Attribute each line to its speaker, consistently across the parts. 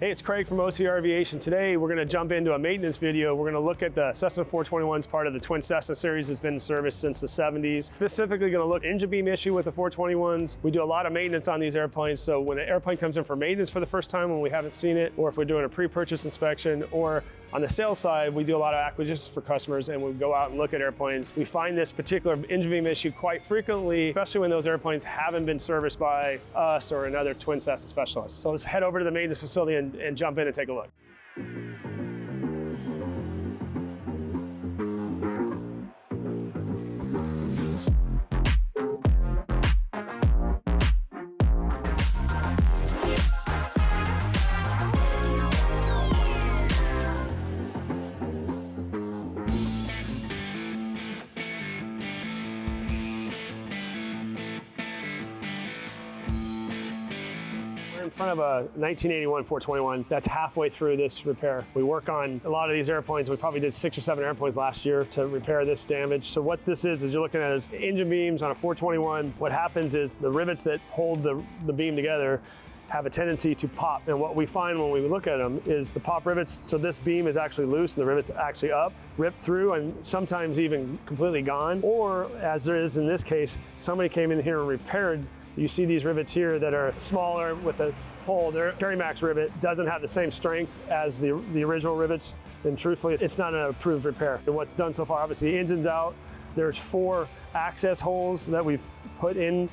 Speaker 1: Hey, it's Craig from OCR Aviation. Today we're going to jump into a maintenance video. We're going to look at the Cessna 421s, part of the twin Cessna series that's been in service since the 70s. Specifically going to look at engine beam issue with the 421s. We do a lot of maintenance on these airplanes, so when an airplane comes in for maintenance for the first time when we haven't seen it, or if we're doing a pre-purchase inspection, or on the sales side, we do a lot of acquisitions for customers and we go out and look at airplanes. We find this particular engine beam issue quite frequently, especially when those airplanes haven't been serviced by us or another twin Cessna specialist. So let's head over to the maintenance facility and jump in and take a look. In front of a 1981 421 that's halfway through this repair. We work on a lot of these airplanes. We probably did 6 or 7 airplanes last year to repair this damage. So what this is you're looking at is engine beams on a 421. What happens is the rivets that hold the beam together have a tendency to pop. And what we find when we look at them is the pop rivets, so this beam is actually loose and the rivet's actually up, ripped through, and sometimes even completely gone. Or as there is in this case, somebody came in here and repaired. You see these rivets here that are smaller with a hole. Their Max rivet doesn't have the same strength as the original rivets, and truthfully, it's not an approved repair. And what's done so far, obviously the engine's out. There's 4 access holes that we've put in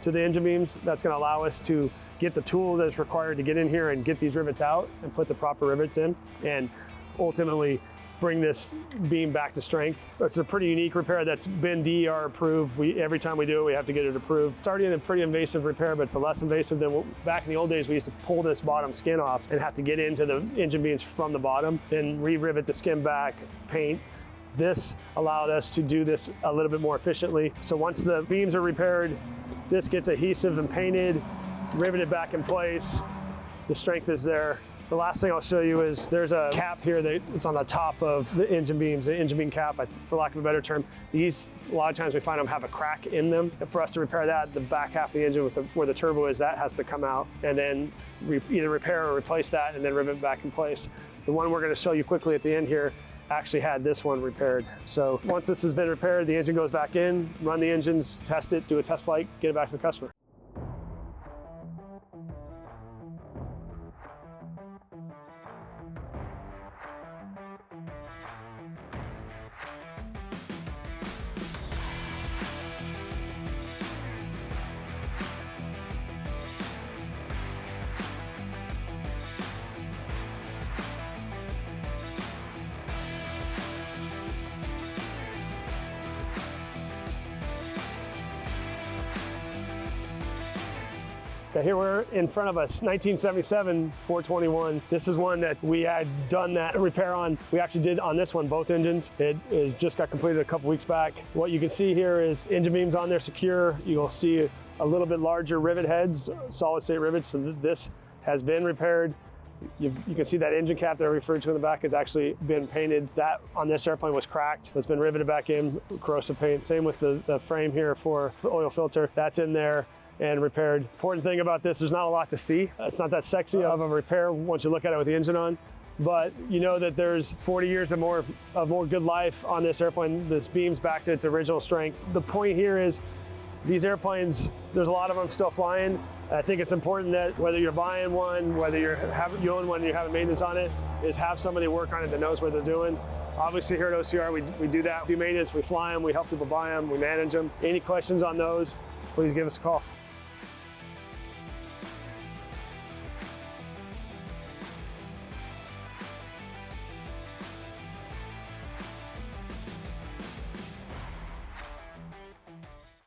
Speaker 1: to the engine beams. That's gonna allow us to get the tool that's required to get in here and get these rivets out and put the proper rivets in, and ultimately bring this beam back to strength. It's a pretty unique repair that's been DER approved. Every time we do it, we have to get it approved. It's already a pretty invasive repair, but it's a less invasive than back in the old days. We used to pull this bottom skin off and have to get into the engine beams from the bottom, then re-rivet the skin back, paint. This allowed us to do this a little bit more efficiently. So once the beams are repaired, this gets adhesive and painted, riveted back in place. The strength is there. The last thing I'll show you is there's a cap here that's on the top of the engine beams, the engine beam cap, for lack of a better term. These, a lot of times we find them have a crack in them. And for us to repair that, the back half of the engine where the turbo is, that has to come out, and then either repair or replace that and then rivet back in place. The one we're gonna show you quickly at the end here actually had this one repaired. So once this has been repaired, the engine goes back in, run the engines, test it, do a test flight, get it back to the customer. Okay, here we're in front of a 1977 421. This is one that we had done that repair on. We actually did on this one, both engines. It just got completed a couple weeks back. What you can see here is engine beams on there secure. You'll see a little bit larger rivet heads, solid state rivets. So this has been repaired. You can see that engine cap that I referred to in the back has actually been painted. That on this airplane was cracked. It's been riveted back in, corrosive paint. Same with the frame here for the oil filter. That's in there and repaired. Important thing about this, there's not a lot to see. It's not that sexy of a repair once you look at it with the engine on, but you know that there's 40 years of more good life on this airplane. This beam's back to its original strength. The point here is these airplanes, there's a lot of them still flying. I think it's important that whether you're buying one, whether you own one and you're having maintenance on it, is have somebody work on it that knows what they're doing. Obviously here at OCR, we do that. We do maintenance, we fly them, we help people buy them, we manage them. Any questions on those, please give us a call.